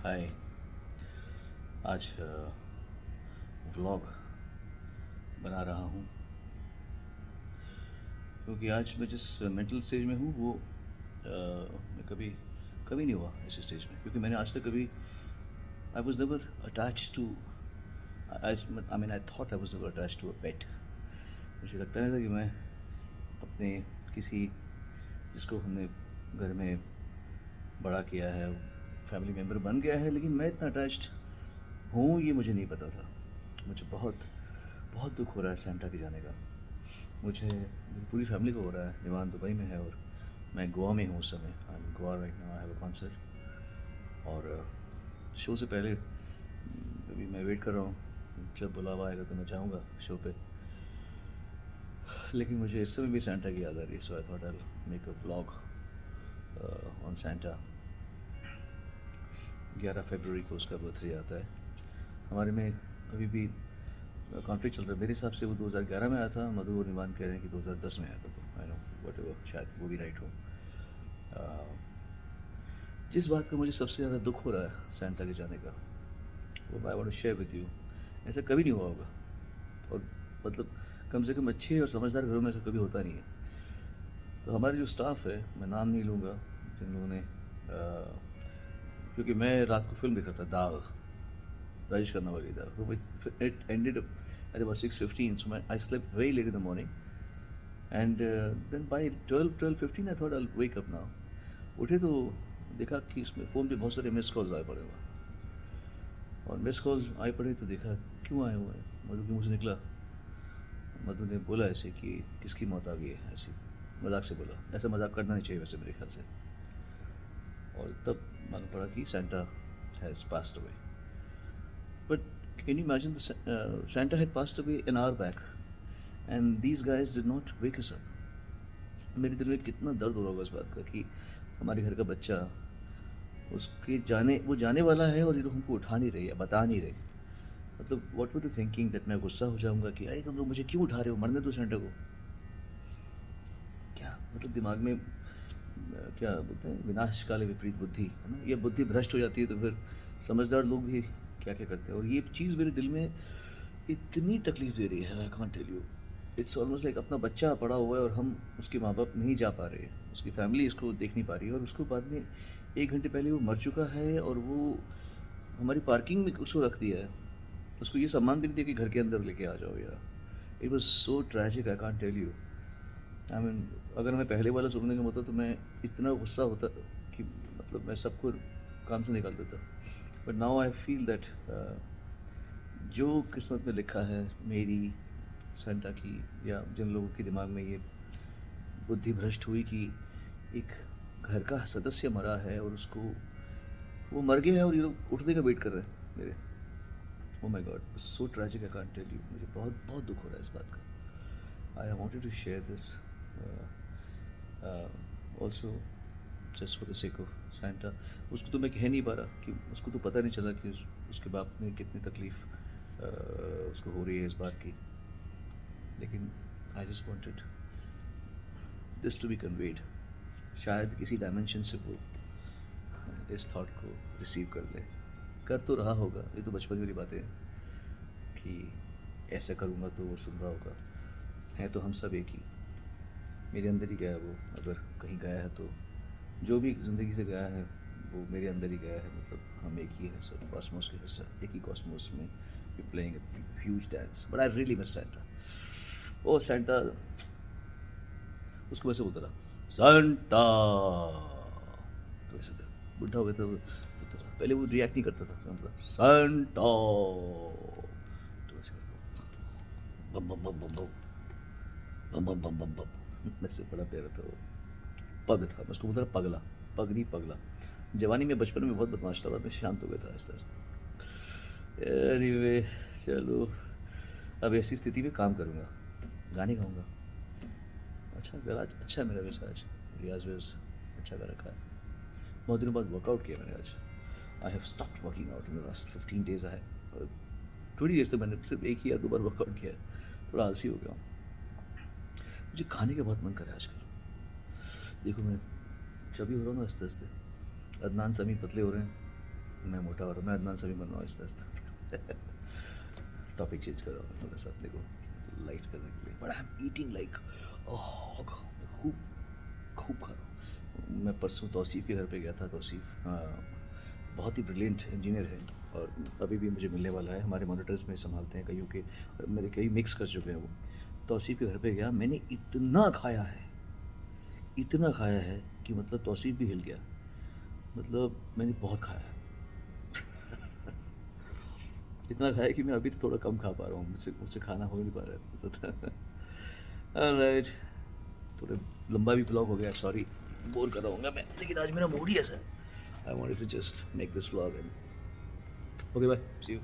हाय। आज व्लॉग बना रहा हूँ क्योंकि आज मैं जिस मेंटल स्टेज में हूँ वो मैं कभी कभी नहीं हुआ ऐसे स्टेज में, क्योंकि मैंने आज तक कभी I was never attach to I mean I thought I was never attach to a pet. मुझे लगता नहीं था कि मैं अपने किसी जिसको हमने घर में बड़ा किया है, फैमिली मेम्बर बन गया है, लेकिन मैं इतना अटैच्ड हूँ ये मुझे नहीं पता था। मुझे बहुत बहुत दुख हो रहा है सेंटा के जाने का। मुझे मेरी पूरी फैमिली को हो रहा है। निवान दुबई में है और मैं गोवा में हूँ उस समय। I am Goa right now, I have a concert और शो से पहले अभी मैं वेट कर रहा हूँ, जब बुलावा आएगा तो मैं जाऊँगा शो पे। लेकिन मुझे इस समय भी सेंटा की याद आ रही है, so I thought I make a vlog on Santa. 11 फरवरी को उसका बर्थडे आता है। हमारे में अभी भी कॉन्फ्लिक्ट चल रहा है। मेरे हिसाब से वो 2011 में आया था, मधु और निवान कह रहे हैं कि 2010 में आया था। तो आई नो वट एवर, शायद वो भी राइट हो। जिस बात का मुझे सबसे ज़्यादा दुख हो रहा है सेंटा के जाने का, वो I want to share with you. ऐसा कभी नहीं हुआ होगा, और मतलब कम से कम अच्छे और समझदार घरों में ऐसा कभी होता नहीं है। तो हमारे जो स्टाफ है, मैं नाम नहीं लूँगा, जिन लोगों ने क्योंकि मैं रात को फिल्म देख रहा था, दाग, राजेश खन्ना वाली दाग, तो it ended at about 6:15, so I slept very late in the morning, and then by 12:15 I thought I'll wake up now. उठे तो देखा कि इसमें फ़ोन पे बहुत सारे मिस कॉल्स आए पड़े हुए, और मिस कॉल्स आए पड़े तो देखा क्यों आए हुए हैं। मधु के मुँह से निकला, मधु ने बोला ऐसे कि किसकी मौत आ गई है, ऐसे मजाक से बोला। ऐसा मजाक करना नहीं चाहिए वैसे मेरे ख्याल से। और तब मालूम पड़ा कि Santa has passed away. But can you imagine Santa had passed away an hour back and these guys did not wake us up. मेरे दिल में कितना दर्द हो रहा होगा इस बात का कि हमारे घर का बच्चा, उसके जाने, वो जाने वाला है और ये लोग हमको उठा नहीं रहे या बता नहीं रहे। मतलब what were the thinking that मैं गुस्सा हो जाऊंगा कि अरे तुम लोग मुझे क्यों उठा रहे हो, मरने दो सेंटा को। क्या मतलब दिमाग में क्या बोलते हैं, विनाश काले विपरीत बुद्धि, है ना। ये बुद्धि भ्रष्ट हो जाती है तो फिर समझदार लोग भी क्या क्या करते हैं। और ये चीज़ मेरे दिल में इतनी तकलीफ दे रही है, I can't tell you. It's almost like अपना बच्चा पड़ा हुआ है और हम उसके माँ बाप नहीं जा पा रहे हैं, उसकी फैमिली इसको देख नहीं पा रही है, और उसको बाद में 1 घंटे पहले वो मर चुका है और वो हमारी पार्किंग में उसको रख दिया है। उसको ये सम्मान भी नहीं दिया कि घर के अंदर लेके आ जाओ यार। It was so tragic, I can't tell you. I mean अगर मैं पहले वाला सुनने का होता तो मैं इतना गुस्सा होता कि मतलब मैं सबको काम से निकाल देता। But now I feel that जो किस्मत में लिखा है मेरी, सेंटा की, या जिन लोगों के दिमाग में ये बुद्धि भ्रष्ट हुई कि एक घर का सदस्य मरा है और उसको, वो मर गया है और ये लोग उठने का वेट कर रहे हैं मेरे। Oh my God, so tragic, I can't tell you. मुझे बहुत बहुत दुख हो रहा है इस बात का। I wanted to share this also just for the sake of Santa. उसको तो मैं कह नहीं पा रहा कि उसको तो पता नहीं चला कि उसके बाप ने कितनी तकलीफ़ उसको हो रही है इस बात की, लेकिन I just wanted this to be conveyed. शायद किसी डायमेंशन से वो इस थॉट को रिसीव कर ले। कर तो रहा होगा, ये तो बचपन वाली बातें हैं कि ऐसा करूँगा तो वो सुन रहा होगा। है तो हम सब एक ही, मेरे अंदर ही गया है वो। अगर कहीं गया है तो जो भी ज़िंदगी से गया है वो मेरे अंदर ही गया है। मतलब हम एक ही है, सब कॉस्मोस के हिस्सा, एक ही कॉस्मोस में we playing a huge dance. But I really miss Santa. Oh Santa, उसको वैसे बोलता था सेंटा, तो ऐसे था, बुढ़ा हो गया था वो, बोलता था। पहले वो रिएक्ट नहीं करता था, मतलब सेंटा तो ऐसे करता बम बम बम बम बम बम बम बम बम बम। वैसे बड़ा प्यारा था वो। पग था, मैं उसको बोलता था पगला, पग नहीं पगला। जवानी में, बचपन में बहुत बदमाश था, बाद में शांत हो गया था आहिस्ता आहिस्ता। एनीवे, चलो अब ऐसी स्थिति में काम करूँगा, गाने गाऊँगा। अच्छा गला अच्छा है मेरा वैसे, आज रियाज व्याज अच्छा कर रखा है। बहुत दिनों बाद वर्कआउट किया मैंने आज। I have stopped working out in the last 15 days. I have 20 days से मैंने सिर्फ एक ही या 2 बार वर्कआउट किया है। थोड़ा आलसी हो गया हूँ। मुझे खाने का बहुत मन कर रहा है आजकल। देखो मैं चबी हो रहा हूँ ना आस्ते आस्ते। अदनान समी पतले हो रहे हैं, मैं मोटा हो रहा हूँ, मैं अदनान सभी बन रहा हूँ आहिस्ता आहिस्ता। टॉपिक चेंज कर रहा हूँ थोड़ा सा अपने को लाइट करने के लिए। But I am eating like hog, खूब खूब खा रहा हूँ। मैं परसों तौसीफ़ के घर पे गया था। तौसीफ़ बहुत ही ब्रिलियंट इंजीनियर है और अभी भी मुझे मिलने वाला है। हमारे मॉनिटर्स में संभालते हैं कईयों के, मेरे कई मिक्स कर चुके हैं वो। तौसीफ़ के घर पे गया, मैंने इतना खाया है कि मतलब तौसीफ़ भी हिल गया। मतलब मैंने बहुत खाया है। इतना खाया कि मैं अभी तो थोड़ा कम खा पा रहा हूँ, मुझसे मुझसे खाना हो नहीं पा रहा है। ऑलराइट, थोड़ा लंबा भी ब्लॉग हो गया, सॉरी बोर कर रहा हूँ मैं, लेकिन आज मेरा मूड ही ऐसा है। I wanted to just make this vlog and okay bye, see you.